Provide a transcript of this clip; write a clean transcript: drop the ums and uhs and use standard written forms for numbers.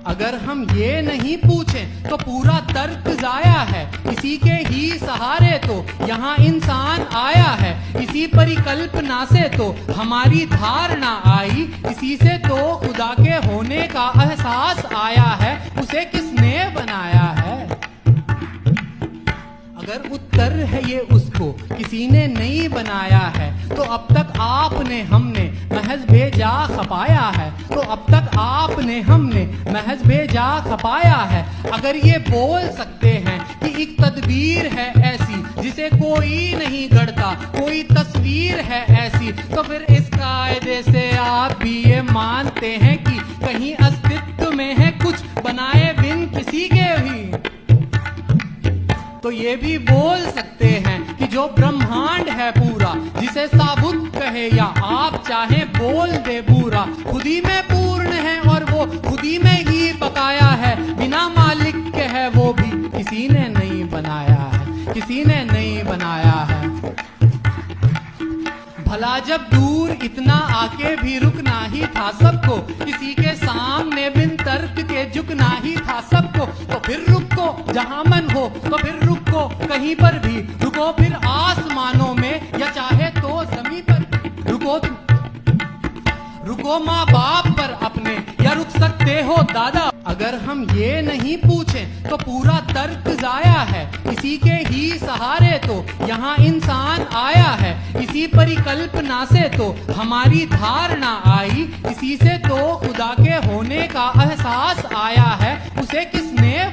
अगर हम ये नहीं पूछें तो पूरा तर्क जाया है। इसी के ही सहारे तो यहाँ इंसान आया है। इसी परिकल्पना से तो हमारी धारणा आई। इसी से तो खुदा के होने का एहसास आया है। उसे किसने बनाया है? अगर उत्तर है ये उसको किसी ने नहीं बनाया है, तो अब तक आपने हमने महज भेजा खपाया है। तो अब तक आपने हमने महज भेजा खपाया है। अगर ये बोल सकते हैं कि एक तदबीर है ऐसी जिसे कोई नहीं गढ़ता, कोई तस्वीर है ऐसी, तो फिर इस कायदे से आप भी ये मानते हैं कि कहीं अस्तित्व में है कुछ बनाए बिन किसी के भी। तो ये भी बोल सकते हैं कि जो ब्रह्मांड है पूरा, जिसे साबुत कहे या आप चाहे बोल दे पूरा, खुदी में पूर्ण है और वो खुदी में ही बकाया है। बिना मालिक के है वो भी किसी ने नहीं बनाया है, किसी ने नहीं बनाया है। भला जब दूर इतना आके भी रुकना ही था सबको, किसी के सामने बिन तर्क के झुकना ही था सबको। तो फिर रुको जहां मन हो, तो फिर रुको कहीं पर भी, रुको फिर आसमानों में या चाहे तो जमीन पर। रुको माँ बाप पर अपने, या रुक सकते हो दादा। अगर हम ये नहीं पूछें तो पूरा तर्क जाया है। इसी के ही सहारे तो यहाँ इंसान आया है। इसी परिकल्पना से तो हमारी धारणा आई। इसी से तो खुदा के होने का एहसास आया है। उसे किसने